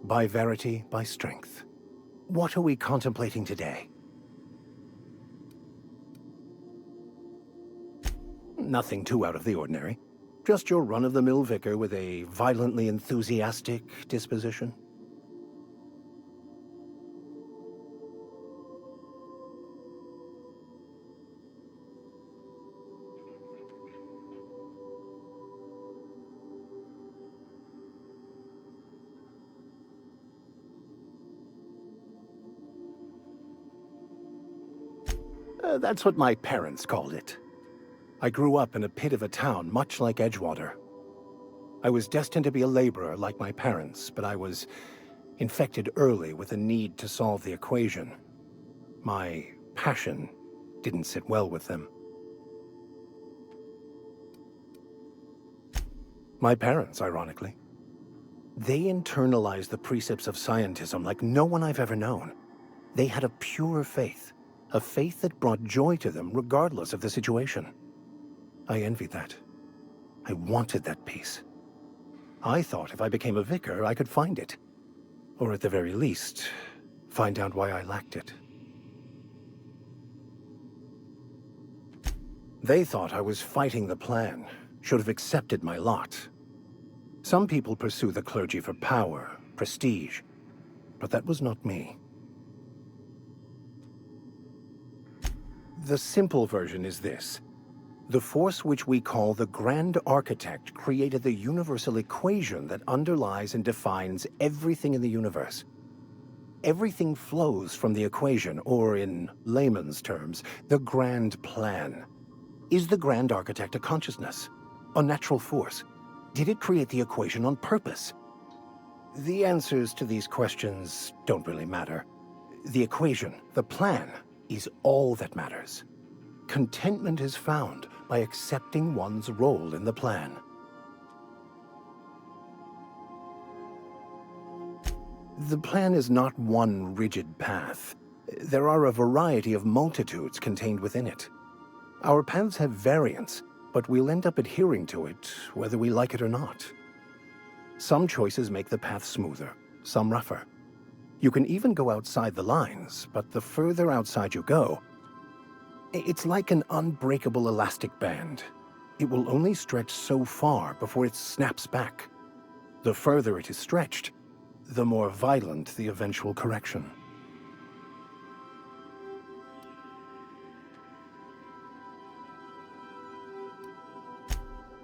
By verity, by strength. What are we contemplating today? Nothing too out of the ordinary. Just your run-of-the-mill vicar with a violently enthusiastic disposition. That's what my parents called it. I grew up in a pit of a town much like Edgewater. I was destined to be a laborer like my parents, but I was infected early with a need to solve the equation. My passion didn't sit well with them. My parents, ironically. They internalized the precepts of scientism like no one I've ever known. They had a pure faith, a faith that brought joy to them regardless of the situation. I envied that. I wanted that peace. I thought if I became a vicar, I could find it. Or at the very least, find out why I lacked it. They thought I was fighting the plan, should have accepted my lot. Some people pursue the clergy for power, prestige, but that was not me. The simple version is this. The force which we call the Grand Architect created the universal equation that underlies and defines everything in the universe. Everything flows from the equation, or in layman's terms, the grand plan. Is the Grand Architect a consciousness? A natural force? Did it create the equation on purpose? The answers to these questions don't really matter. The equation, the plan, is all that matters. Contentment is found by accepting one's role in the plan. The plan is not one rigid path. There are a variety of multitudes contained within it. Our paths have variance, but we'll end up adhering to it whether we like it or not. Some choices make the path smoother, some rougher. You can even go outside the lines, but the further outside you go, it's like an unbreakable elastic band. It will only stretch so far before it snaps back. The further it is stretched, the more violent the eventual correction.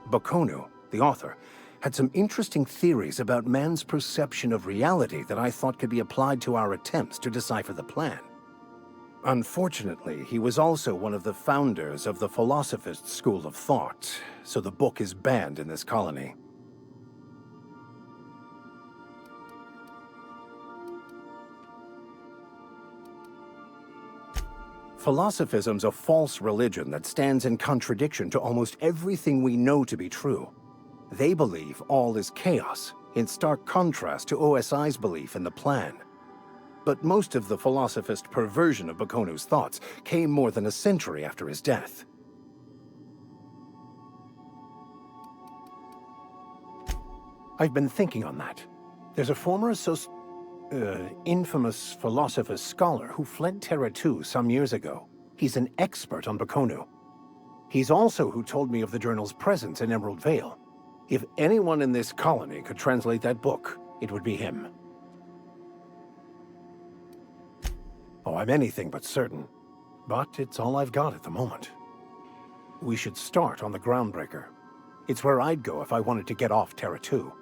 Bakonu, the author, had some interesting theories about man's perception of reality that I thought could be applied to our attempts to decipher the plan. Unfortunately, he was also one of the founders of the Philosophist school of thought, so the book is banned in this colony. Philosophism's a false religion that stands in contradiction to almost everything we know to be true. They believe all is chaos, in stark contrast to OSI's belief in the plan. But most of the philosophist perversion of Bakonu's thoughts came more than a century after his death. I've been thinking on that. There's a former infamous philosophist scholar who fled Terra 2 some years ago. He's an expert on Bakonu. He's also who told me of the journal's presence in Emerald Vale. If anyone in this colony could translate that book, it would be him. Oh, I'm anything but certain, but it's all I've got at the moment. We should start on the Groundbreaker. It's where I'd go if I wanted to get off Terra 2.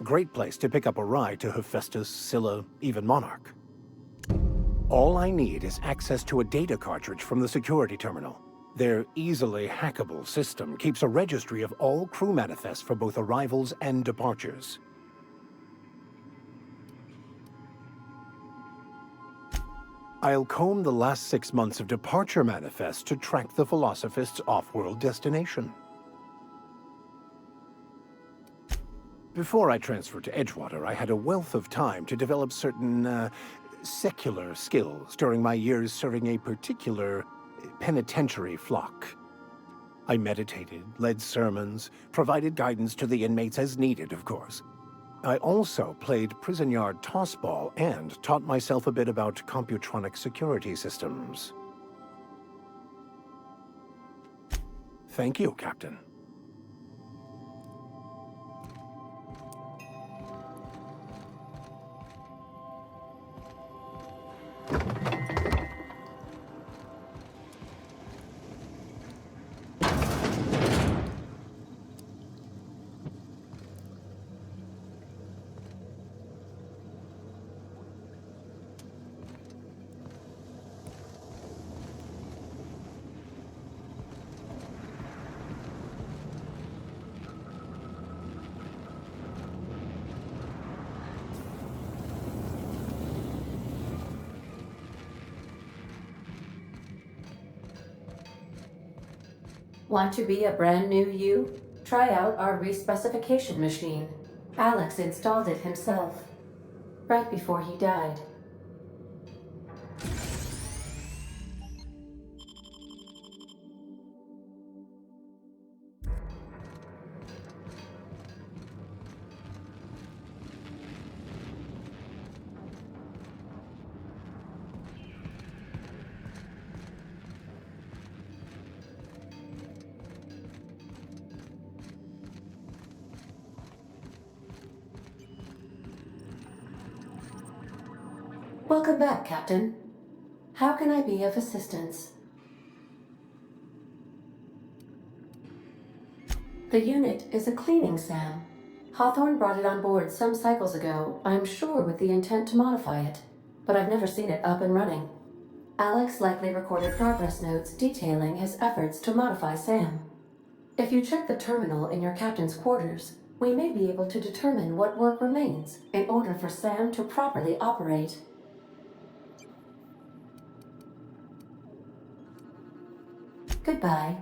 Great place to pick up a ride to Hephaestus, Scylla, even Monarch. All I need is access to a data cartridge from the security terminal. Their easily hackable system keeps a registry of all crew manifests for both arrivals and departures. I'll comb the last 6 months of departure manifests to track the Philosophist's off-world destination. Before I transferred to Edgewater, I had a wealth of time to develop certain, secular skills during my years serving a particular penitentiary flock. I meditated, led sermons, provided guidance to the inmates as needed, of course. I also played prison yard tossball and taught myself a bit about computronic security systems. Thank you, Captain. Want to be a brand new you? Try out our respecification machine. Alex installed it himself, right before he died. Welcome back, Captain. How can I be of assistance? The unit is a cleaning SAM. Hawthorne brought it on board some cycles ago, I'm sure with the intent to modify it, but I've never seen it up and running. Alex likely recorded progress notes detailing his efforts to modify SAM. If you check the terminal in your captain's quarters, we may be able to determine what work remains in order for SAM to properly operate. Goodbye.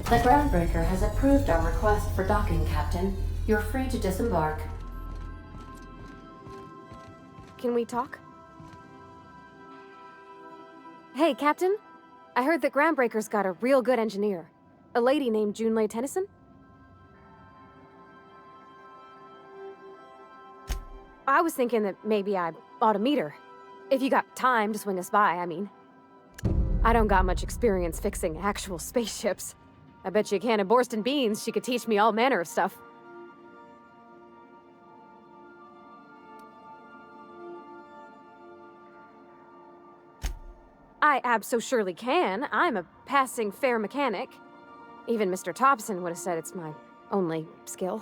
The Groundbreaker has approved our request for docking, Captain. You're free to disembark. Can we talk? Hey, Captain. I heard that Groundbreaker's got a real good engineer. A lady named Junlei Tennyson? I was thinking that maybe I ought to meet her. If you got time to swing us by, I mean. I don't got much experience fixing actual spaceships. I bet you a can of Borston beans she could teach me all manner of stuff. I abso-surely can. I'm a passing fair mechanic. Even Mr. Thompson would have said it's my only skill.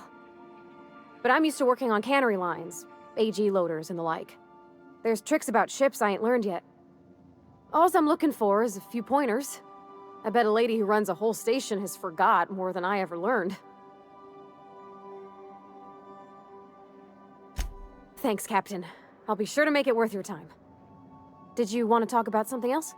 But I'm used to working on cannery lines, AG loaders and the like. There's tricks about ships I ain't learned yet. All I'm looking for is a few pointers. I bet a lady who runs a whole station has forgot more than I ever learned. Thanks, Captain. I'll be sure to make it worth your time. Did you want to talk about something else?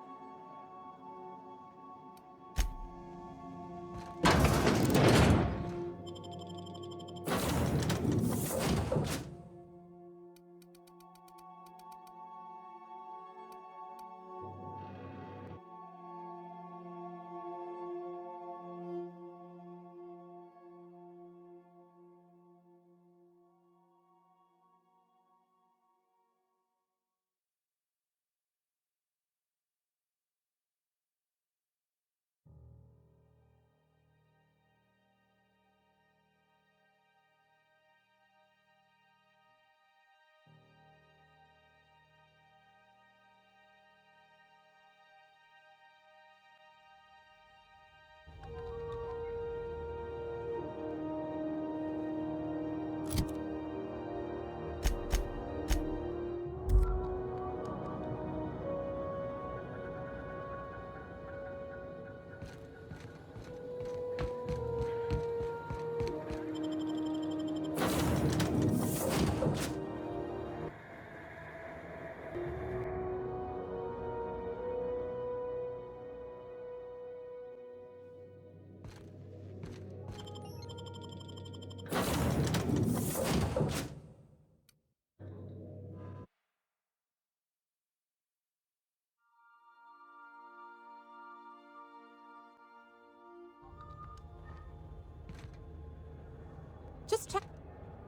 Just check.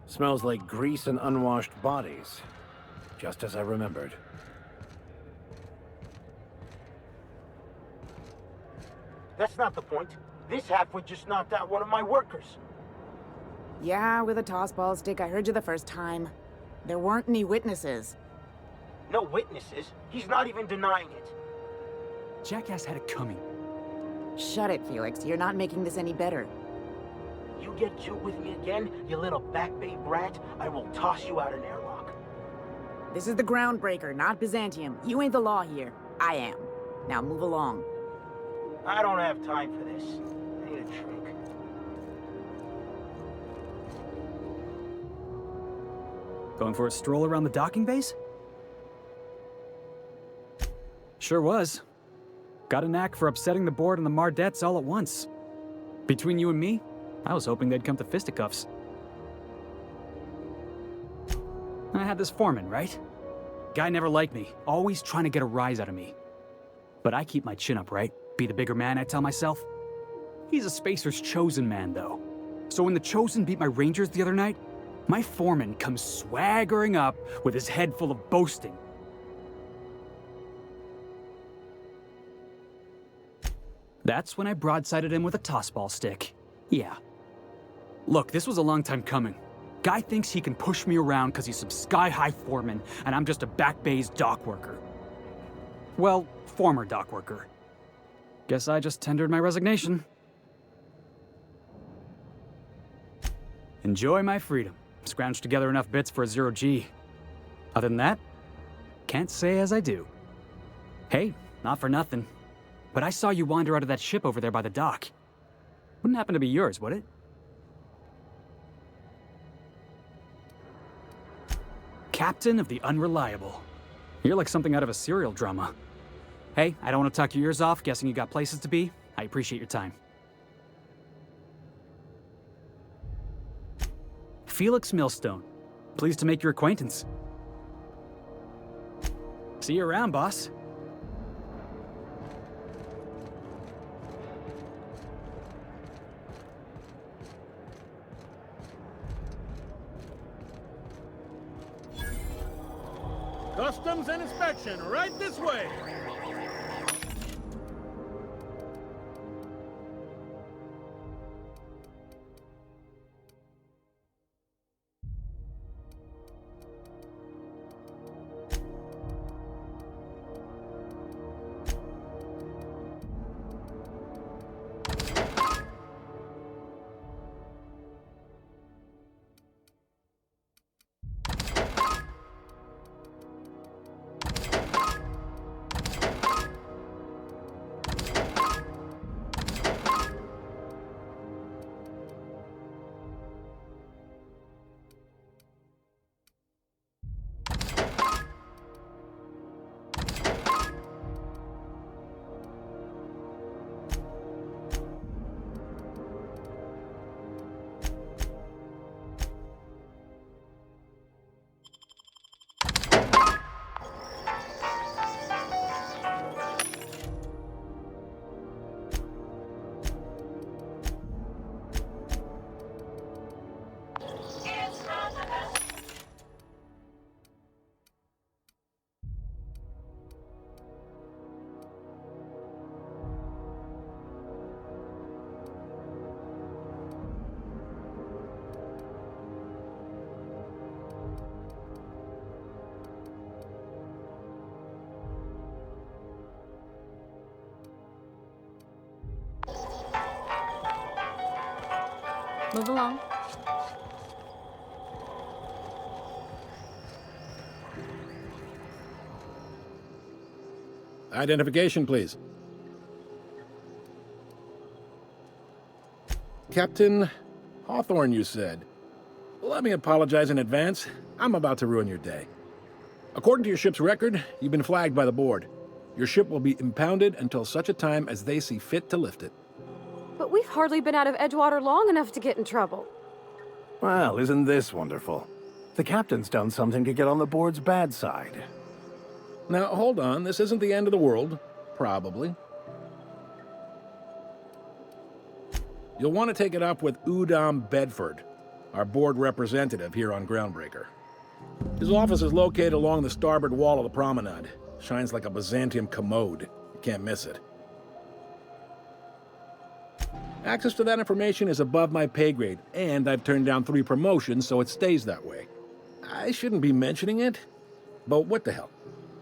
Smells like grease and unwashed bodies. Just as I remembered. That's not the point. This halfwit just knocked out one of my workers. Yeah, with a tossball stick. I heard you the first time. There weren't any witnesses. No witnesses. He's not even denying it. Jackass had it coming. Shut it, Felix. You're not making this any better. You get cute with me again, you little Back Bay brat, I will toss you out an airlock. This is the Groundbreaker, not Byzantium. You ain't the law here. I am. Now move along. I don't have time for this. I need a drink. Going for a stroll around the docking base? Sure was. Got a knack for upsetting the board and the Mardettes all at once. Between you and me, I was hoping they'd come to fisticuffs. I had this foreman, right? Guy never liked me, always trying to get a rise out of me. But I keep my chin up, right? Be the bigger man, I tell myself. He's a Spacer's chosen man, though. So when the Chosen beat my Rangers the other night, my foreman comes swaggering up with his head full of boasting. That's when I broadsided him with a tossball stick. Yeah. Look, this was a long time coming. Guy thinks he can push me around because he's some sky-high foreman, and I'm just a Back Bay's dock worker. Well, former dock worker. Guess I just tendered my resignation. Enjoy my freedom. Scrounged together enough bits for a 0G. Other than that, can't say as I do. Hey, not for nothing, but I saw you wander out of that ship over there by the dock. Wouldn't happen to be yours, would it? Captain of the Unreliable. You're like something out of a serial drama. Hey, I don't want to talk your ears off, guessing you got places to be. I appreciate your time. Felix Millstone. Pleased to make your acquaintance. See you around, boss. Customs and inspection, right this way. Move along. Identification, please. Captain Hawthorne, you said. Let me apologize in advance. I'm about to ruin your day. According to your ship's record, you've been flagged by the board. Your ship will be impounded until such a time as they see fit to lift it. But we've hardly been out of Edgewater long enough to get in trouble. Well, isn't this wonderful? The captain's done something to get on the board's bad side. Now, hold on. This isn't the end of the world. Probably. You'll want to take it up with Udom Bedford, our board representative here on Groundbreaker. His office is located along the starboard wall of the promenade. Shines like a Byzantium commode. You can't miss it. Access to that information is above my pay grade, and I've turned down 3 promotions, so it stays that way. I shouldn't be mentioning it, but what the hell?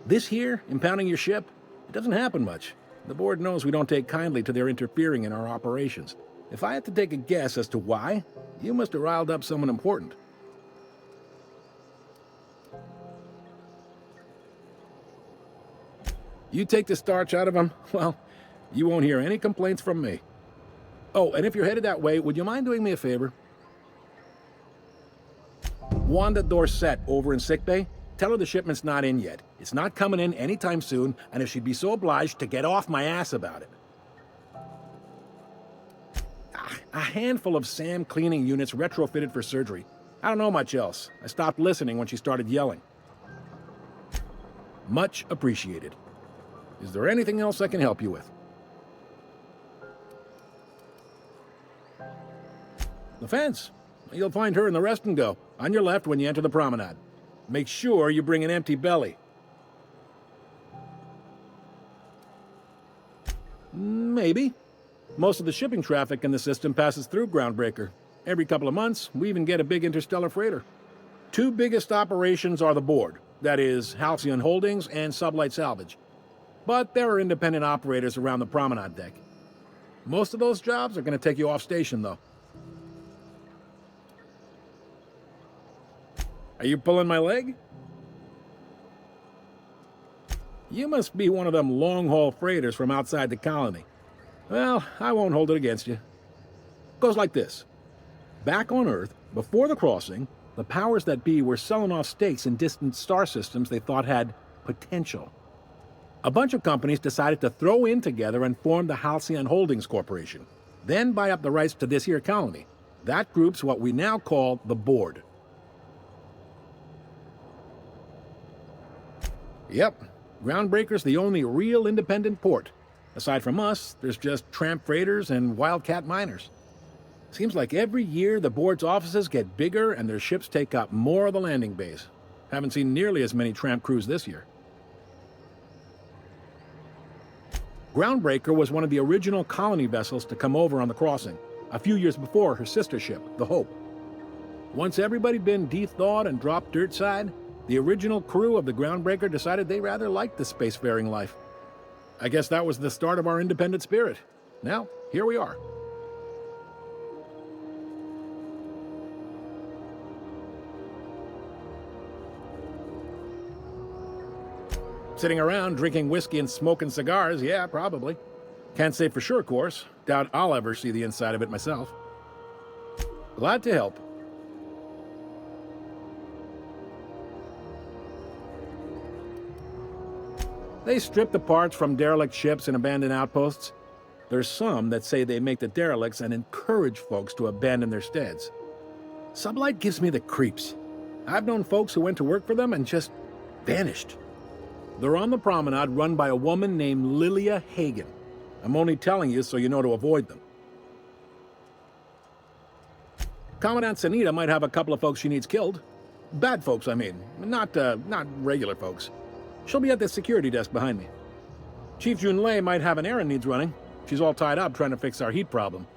This here, impounding your ship, it doesn't happen much. The board knows we don't take kindly to their interfering in our operations. If I had to take a guess as to why, you must have riled up someone important. You take the starch out of him, well, you won't hear any complaints from me. Oh, and if you're headed that way, would you mind doing me a favor? Wanda Dorset over in sickbay, tell her the shipment's not in yet. It's not coming in anytime soon, and if she'd be so obliged to get off my ass about it. A handful of SAM cleaning units retrofitted for surgery. I don't know much else. I stopped listening when she started yelling. Much appreciated. Is there anything else I can help you with? The fence. You'll find her in the rest and go, on your left when you enter the promenade. Make sure you bring an empty belly. Maybe. Most of the shipping traffic in the system passes through Groundbreaker. Every couple of months, we even get a big interstellar freighter. 2 biggest operations are the board. That is, Halcyon Holdings and Sublight Salvage. But there are independent operators around the promenade deck. Most of those jobs are going to take you off station, though. Are you pulling my leg? You must be one of them long-haul freighters from outside the colony. Well, I won't hold it against you. Goes like this. Back on Earth, before the crossing, the powers that be were selling off stakes in distant star systems they thought had potential. A bunch of companies decided to throw in together and form the Halcyon Holdings Corporation, then buy up the rights to this here colony. That group's what we now call the Board. Yep, Groundbreaker's the only real independent port. Aside from us, there's just tramp freighters and wildcat miners. Seems like every year the board's offices get bigger and their ships take up more of the landing bays. Haven't seen nearly as many tramp crews this year. Groundbreaker was one of the original colony vessels to come over on the crossing, a few years before her sister ship, the Hope. Once everybody'd been de-thawed and dropped dirtside, the original crew of the Groundbreaker decided they rather liked the spacefaring life. I guess that was the start of our independent spirit. Now, here we are. Sitting around drinking whiskey and smoking cigars, yeah, probably. Can't say for sure, of course. Doubt I'll ever see the inside of it myself. Glad to help. They strip the parts from derelict ships and abandoned outposts. There's some that say they make the derelicts and encourage folks to abandon their steads. Sublight gives me the creeps. I've known folks who went to work for them and just vanished. They're on the promenade run by a woman named Lilia Hagen. I'm only telling you so you know to avoid them. Commandant Sanita might have a couple of folks she needs killed. Bad folks, I mean. Not regular folks. She'll be at the security desk behind me. Chief Junlei might have an errand needs running. She's all tied up trying to fix our heat problem.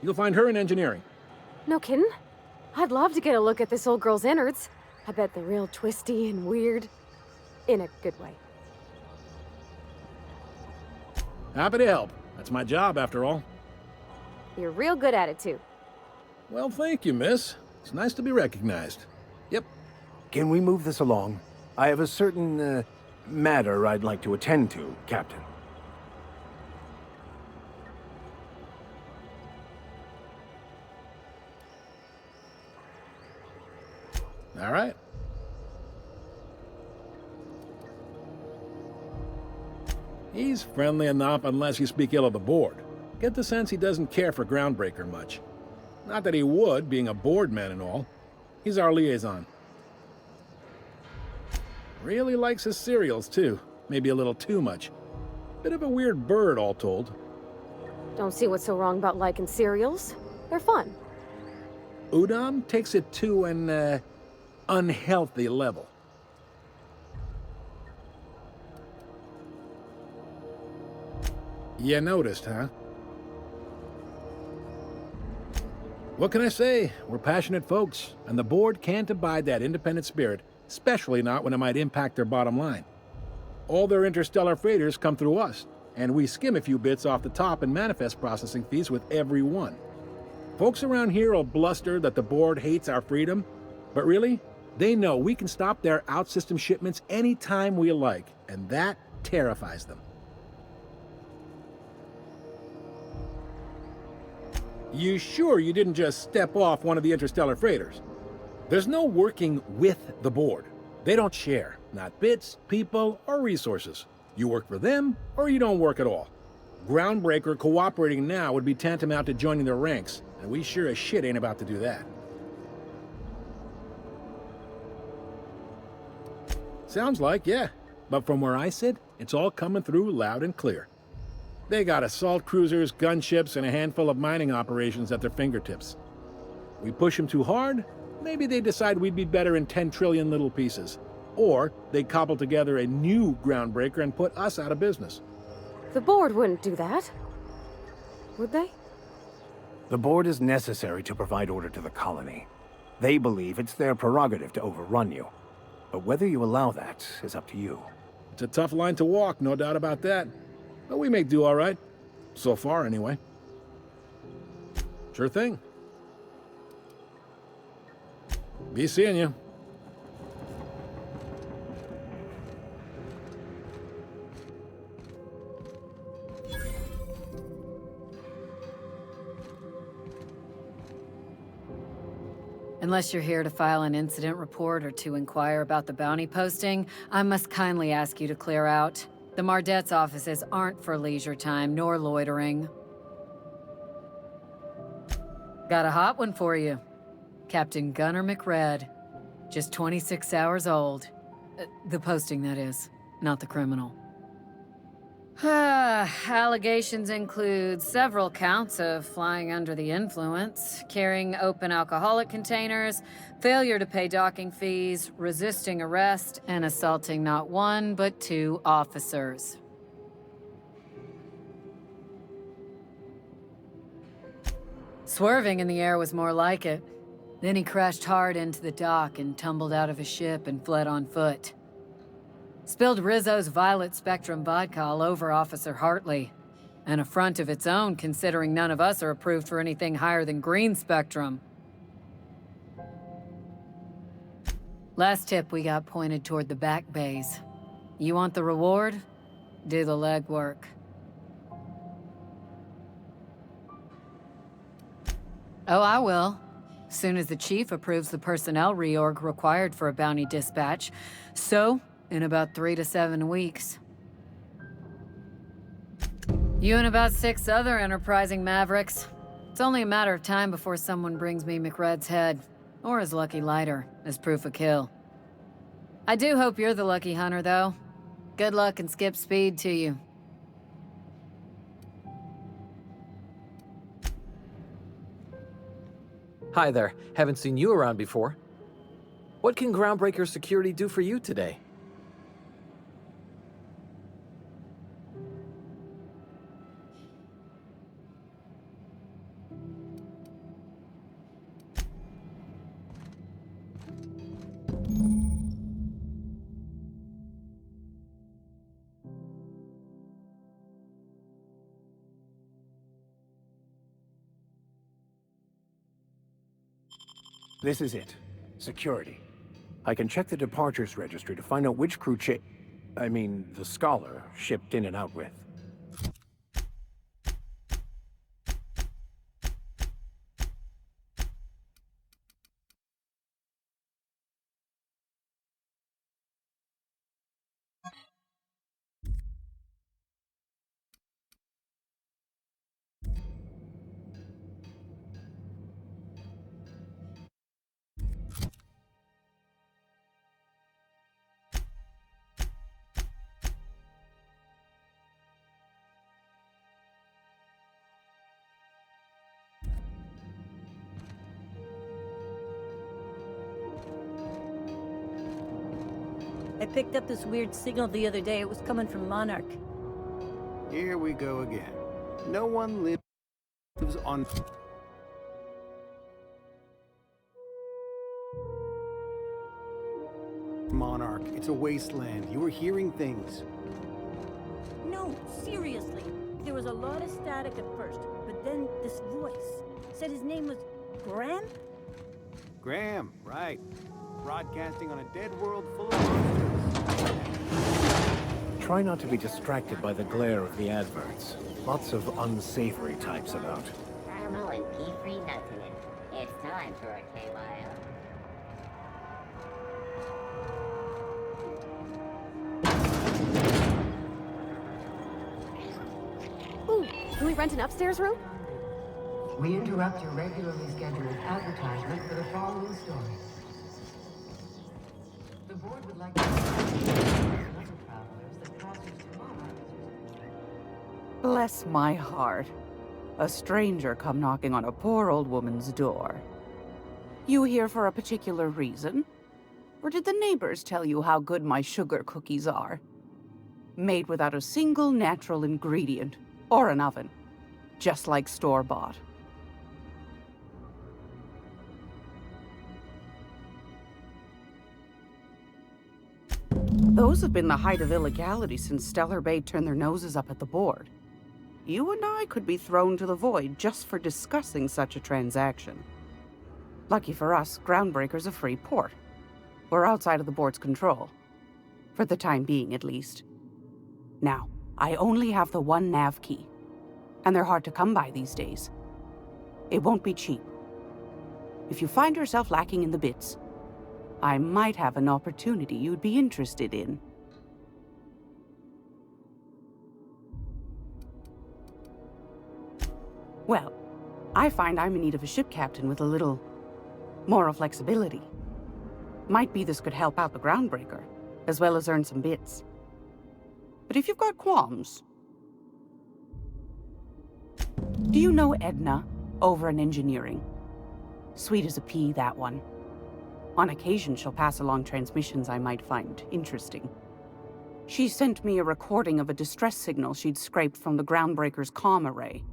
You'll find her in engineering. No kidding? I'd love to get a look at this old girl's innards. I bet they're real twisty and weird. In a good way. Happy to help. That's my job, after all. You're real good at it, too. Well, thank you, miss. It's nice to be recognized. Yep. Can we move this along? I have a certain, matter I'd like to attend to, Captain. All right. He's friendly enough unless you speak ill of the board. Get the sense he doesn't care for Groundbreaker much. Not that he would, being a board man and all. He's our liaison. Really likes his cereals, too. Maybe a little too much. Bit of a weird bird, all told. Don't see what's so wrong about liking cereals. They're fun. Udam takes it to an, unhealthy level. You noticed, huh? What can I say? We're passionate folks, and the board can't abide that independent spirit, especially not when it might impact their bottom line. All their interstellar freighters come through us, and we skim a few bits off the top in manifest processing fees with every one. Folks around here will bluster that the board hates our freedom, but really, they know we can stop their out-system shipments anytime we like, and that terrifies them. You sure you didn't just step off one of the interstellar freighters? There's no working with the board. They don't share, not bits, people, or resources. You work for them, or you don't work at all. Groundbreaker cooperating now would be tantamount to joining their ranks, and we sure as shit ain't about to do that. Sounds like, yeah. But from where I sit, it's all coming through loud and clear. They got assault cruisers, gunships, and a handful of mining operations at their fingertips. We push them too hard, maybe they decide we'd be better in 10 trillion little pieces. Or they cobble together a new Groundbreaker and put us out of business. The board wouldn't do that. Would they? The board is necessary to provide order to the colony. They believe it's their prerogative to overrun you. But whether you allow that is up to you. It's a tough line to walk, no doubt about that. But we may do all right. So far, anyway. Sure thing. Be seeing you. Unless you're here to file an incident report or to inquire about the bounty posting, I must kindly ask you to clear out. The Mardet's offices aren't for leisure time nor loitering. Got a hot one for you. Captain Gunnar McRed. Just 26 hours old. The posting, that is, not the criminal. Allegations include several counts of flying under the influence, carrying open alcoholic containers, failure to pay docking fees, resisting arrest, and assaulting not one but 2 officers. Swerving in the air was more like it. Then he crashed hard into the dock and tumbled out of his ship and fled on foot. Spilled Rizzo's Violet Spectrum vodka all over Officer Hartley. An affront of its own, considering none of us are approved for anything higher than green spectrum. Last tip we got pointed toward the back bays. You want the reward? Do the legwork. Oh, I will. Soon as the chief approves the personnel reorg required for a bounty dispatch. So, in about 3 to 7 weeks. You and about 6 other enterprising mavericks. It's only a matter of time before someone brings me McRed's head, or his lucky lighter, as proof of kill. I do hope you're the lucky hunter, though. Good luck and skip speed to you. Hi there. Haven't seen you around before. What can Groundbreaker Security do for you today? This is it. Security. I can check the departures registry to find out which crew the Scholar shipped in and out with. I picked up this weird signal the other day. It was coming from Monarch. Here we go again. No one lives on... Monarch, it's a wasteland. You were hearing things. No, seriously. There was a lot of static at first, but then this voice said his name was Graham? Graham, right. Broadcasting on a dead world full of monsters. Try not to be distracted by the glare of the adverts. Lots of unsavory types about. Caramel and pea-free nuts in it. It's time for a KYO. Ooh, can we rent an upstairs room? We interrupt your regularly scheduled advertisement for the following story. The board would like to other travelers that crosses tomorrow. Bless my heart. A stranger come knocking on a poor old woman's door. You here for a particular reason? Or did the neighbors tell you how good my sugar cookies are? Made without a single natural ingredient, or an oven. Just like store-bought. Those have been the height of illegality since Stellar Bay turned their noses up at the board. You and I could be thrown to the void just for discussing such a transaction. Lucky for us, Groundbreaker's a free port. We're outside of the board's control. For the time being, at least. Now, I only have the one nav key. And they're hard to come by these days. It won't be cheap. If you find yourself lacking in the bits, I might have an opportunity you'd be interested in. Well, I find I'm in need of a ship captain with a little moral flexibility. Might be this could help out the Groundbreaker, as well as earn some bits. But if you've got qualms... Do you know Edna, over in engineering? Sweet as a pea, that one. On occasion, she'll pass along transmissions I might find interesting. She sent me a recording of a distress signal she'd scraped from the Groundbreaker's comm array.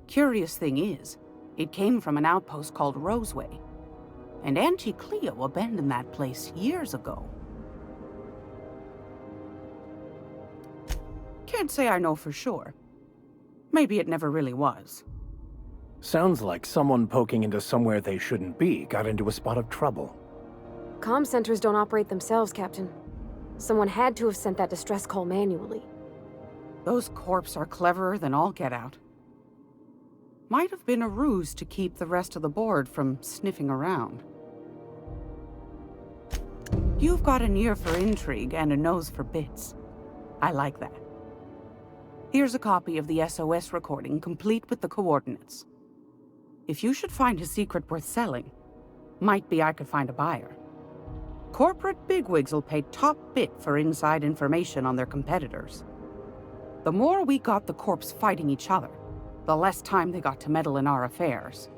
Curious thing is, it came from an outpost called Roseway. And Auntie Cleo abandoned that place years ago. Can't say I know for sure. Maybe it never really was. Sounds like someone poking into somewhere they shouldn't be got into a spot of trouble. Comm centers don't operate themselves, Captain. Someone had to have sent that distress call manually. Those corps are cleverer than all get out. Might have been a ruse to keep the rest of the board from sniffing around. You've got an ear for intrigue and a nose for bits. I like that. Here's a copy of the SOS recording, complete with the coordinates. If you should find a secret worth selling, might be I could find a buyer. Corporate bigwigs will pay top bit for inside information on their competitors. The more we got the corps fighting each other, the less time they got to meddle in our affairs.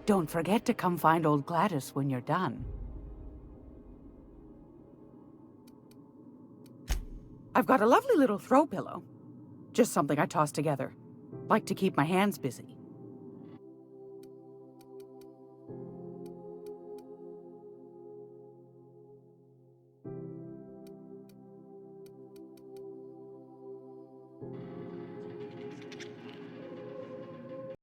Don't forget to come find old Gladys when you're done. I've got a lovely little throw pillow. Just something I toss together. Like to keep my hands busy.